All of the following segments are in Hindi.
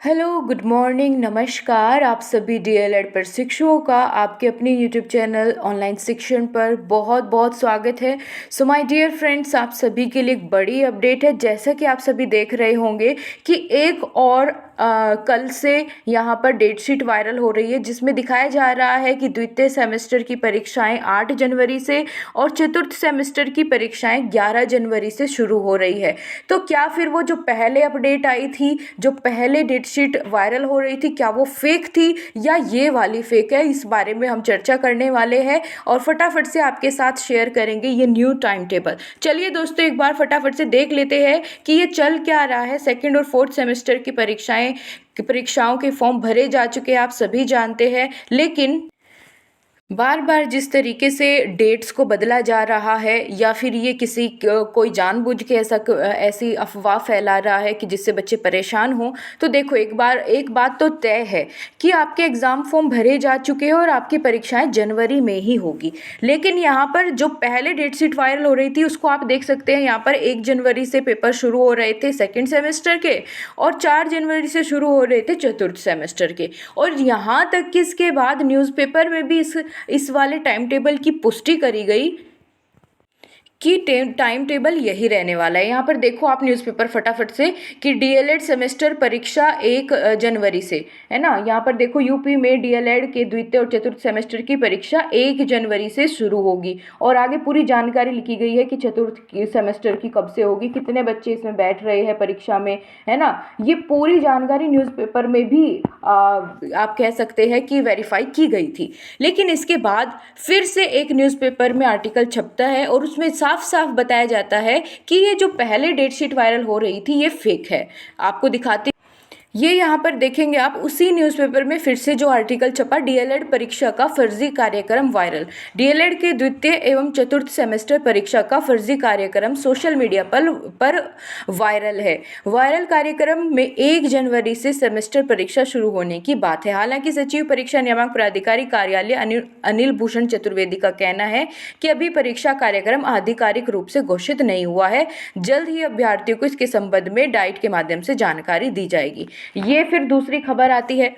हेलो, गुड मॉर्निंग, नमस्कार। आप सभी डीएलएड प्रशिक्षुओं का आपके अपने यूट्यूब चैनल ऑनलाइन शिक्षण पर बहुत बहुत स्वागत है। सो माय डियर फ्रेंड्स, आप सभी के लिए एक बड़ी अपडेट है। जैसा कि आप सभी देख रहे होंगे कि एक और कल से यहाँ पर डेट शीट वायरल हो रही है, जिसमें दिखाया जा रहा है कि द्वितीय सेमेस्टर की परीक्षाएं 8 जनवरी से और चतुर्थ सेमेस्टर की परीक्षाएं 11 जनवरी से शुरू हो रही है। तो क्या फिर वो जो पहले अपडेट आई थी, जो पहले डेट शीट वायरल हो रही थी, क्या वो फेक थी या ये वाली फेक है? इस बारे में हम चर्चा करने वाले हैं और फटाफट से आपके साथ शेयर करेंगे ये न्यू टाइम टेबल। चलिए दोस्तों, एक बार फटाफट से देख लेते हैं कि ये चल क्या रहा है। सेकेंड और फोर्थ सेमेस्टर की परीक्षाओं के फॉर्म भरे जा चुके हैं, आप सभी जानते हैं। लेकिन बार बार जिस तरीके से डेट्स को बदला जा रहा है, या फिर ये कोई जानबूझ के ऐसी अफवाह फैला रहा है कि जिससे बच्चे परेशान हों, तो देखो, एक बात तो तय है कि आपके एग्ज़ाम फॉर्म भरे जा चुके हैं और आपकी परीक्षाएं जनवरी में ही होगी। लेकिन यहाँ पर जो पहले डेट शीट वायरल हो रही थी, उसको आप देख सकते हैं। यहाँ पर 1 जनवरी से पेपर शुरू हो रहे थे सेकेंड सेमेस्टर के, और 4 जनवरी से शुरू हो रहे थे चतुर्थ सेमेस्टर के। और यहाँ तक कि इसके बाद न्यूज़पेपर में भी इस वाले टाइम टेबल की पुष्टि करी गई कि टाइम टेबल यही रहने वाला है। यहाँ पर देखो आप न्यूज़पेपर फटाफट से कि डीएलएड सेमेस्टर परीक्षा 1 जनवरी से, है ना। यहाँ पर देखो, यूपी में डीएलएड के द्वितीय और चतुर्थ सेमेस्टर की परीक्षा 1 जनवरी से शुरू होगी, और आगे पूरी जानकारी लिखी गई है कि चतुर्थ सेमेस्टर की कब से होगी, कितने बच्चे इसमें बैठ रहे हैं परीक्षा में, है ना। ये पूरी जानकारी न्यूज़पेपर में भी आप कह सकते हैं कि वेरीफाई की गई थी। लेकिन इसके बाद फिर से एक न्यूज़पेपर में आर्टिकल छपता है और उसमें साफ साफ बताया जाता है कि ये जो पहले डेट शीट वायरल हो रही थी, ये फेक है। आपको दिखाते ये यहाँ पर देखेंगे आप, उसी न्यूज़पेपर में फिर से जो आर्टिकल छपा, डीएलएड परीक्षा का फर्जी कार्यक्रम वायरल। डीएलएड के द्वितीय एवं चतुर्थ सेमेस्टर परीक्षा का फर्जी कार्यक्रम सोशल मीडिया पर वायरल है। वायरल कार्यक्रम में 1 जनवरी से सेमेस्टर परीक्षा शुरू होने की बात है। हालांकि सचिव परीक्षा नियामक प्राधिकारी कार्यालय अनिल भूषण चतुर्वेदी का कहना है कि अभी परीक्षा कार्यक्रम आधिकारिक रूप से घोषित नहीं हुआ है। जल्द ही अभ्यर्थियों को इसके संबंध में डाइट के माध्यम से जानकारी दी जाएगी। ये फिर दूसरी खबर आती है।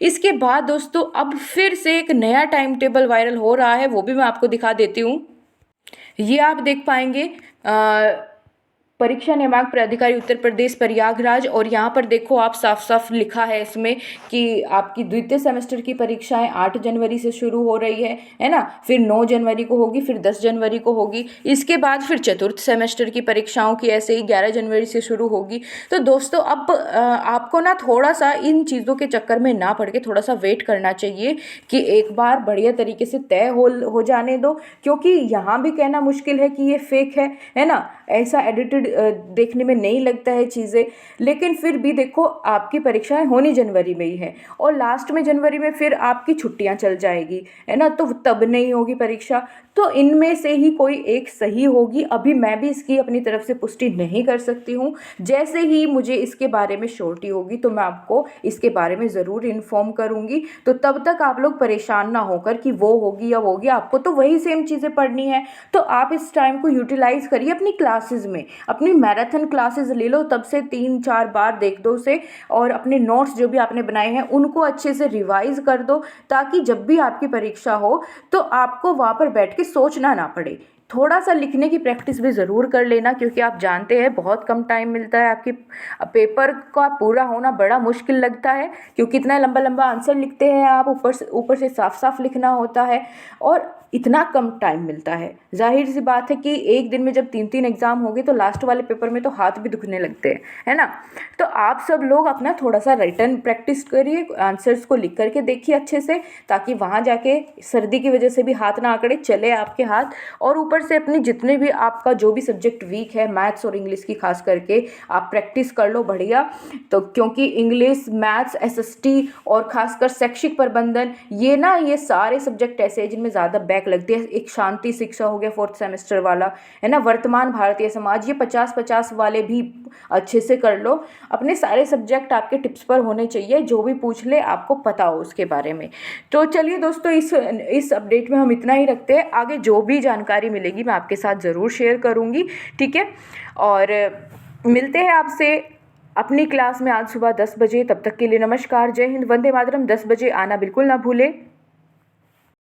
इसके बाद दोस्तों, अब फिर से एक नया टाइम टेबल वायरल हो रहा है, वो भी मैं आपको दिखा देती हूँ। ये आप देख पाएंगे, परीक्षा नियामक प्राधिकारी उत्तर प्रदेश प्रयागराज, और यहाँ पर देखो आप, साफ साफ लिखा है इसमें कि आपकी द्वितीय सेमेस्टर की परीक्षाएं 8 जनवरी से शुरू हो रही है ना। फिर 9 जनवरी को होगी, फिर 10 जनवरी को होगी। इसके बाद फिर चतुर्थ सेमेस्टर की परीक्षाओं की ऐसे ही 11 जनवरी से शुरू होगी। तो दोस्तों, अब आपको ना थोड़ा सा इन चीज़ों के चक्कर में ना पड़ के थोड़ा सा वेट करना चाहिए कि एक बार बढ़िया तरीके से तय हो जाने दो, क्योंकि यहाँ भी कहना मुश्किल है कि ये फेक है ना। ऐसा एडिटेड देखने में नहीं लगता है चीज़ें। लेकिन फिर भी देखो, आपकी परीक्षाएं होनी जनवरी में ही है, और लास्ट में जनवरी में फिर आपकी छुट्टियां चल जाएगी, है ना। तो तब नहीं होगी परीक्षा। तो इनमें से ही कोई एक सही होगी। अभी मैं भी इसकी अपनी तरफ से पुष्टि नहीं कर सकती हूँ। जैसे ही मुझे इसके बारे में श्योरिटी होगी तो मैं आपको इसके बारे में ज़रूर इन्फॉर्म करूँगी। तो तब तक आप लोग परेशान ना होकर कि वो होगी या वो होगी, आपको तो वही सेम चीज़ें पढ़नी है। तो आप इस टाइम को यूटिलाइज करिए अपनी क्लासेस में, अपनी मैराथन क्लासेस ले लो, तब से 3-4 बार देख दो उसे, और अपने नोट्स जो भी आपने बनाए हैं उनको अच्छे से रिवाइज कर दो, ताकि जब भी आपकी परीक्षा हो तो आपको वहाँ पर बैठ के सोचना ना पड़े। थोड़ा सा लिखने की प्रैक्टिस भी ज़रूर कर लेना, क्योंकि आप जानते हैं बहुत कम टाइम मिलता है। आपकी पेपर का पूरा होना बड़ा मुश्किल लगता है, क्योंकि इतना लंबा लंबा आंसर लिखते हैं आप, ऊपर से साफ साफ लिखना होता है, और इतना कम टाइम मिलता है। जाहिर सी बात है कि एक दिन में जब 3-3 एग्ज़ाम हो गए तो लास्ट वाले पेपर में तो हाथ भी दुखने लगते हैं, है ना। तो आप सब लोग अपना थोड़ा सा रिटन प्रैक्टिस करिए, आंसर्स को लिख करके देखिए अच्छे से, ताकि वहाँ जाके सर्दी की वजह से भी हाथ ना आंकड़े, चले आपके हाथ। और ऊपर से अपनी जितने भी आपका जो भी सब्जेक्ट वीक है, मैथ्स और इंग्लिश की खास करके, आप प्रैक्टिस कर लो बढ़िया। तो क्योंकि इंग्लिश, मैथ्स, एसएसटी और खासकर शैक्षिक प्रबंधन, ये सारे सब्जेक्ट ऐसे हैं जिनमें ज़्यादा बैक लगती है। एक शांति शिक्षा हो गया 4th सेमेस्टर वाला, है ना, वर्तमान भारतीय समाज, ये 50-50 वाले भी अच्छे से कर लो। अपने सारे सब्जेक्ट आपके टिप्स पर होने चाहिए, जो भी पूछ ले आपको पता हो उसके बारे में। तो चलिए दोस्तों, इस अपडेट में हम इतना ही रखते हैं। आगे जो भी जानकारी मिलेगी मैं आपके साथ ज़रूर शेयर करूँगी, ठीक है। और मिलते हैं आपसे अपनी क्लास में आज सुबह 10 बजे। तब तक के लिए नमस्कार, जय हिंद, वंदे मातरम। 10 बजे आना बिल्कुल ना भूलें।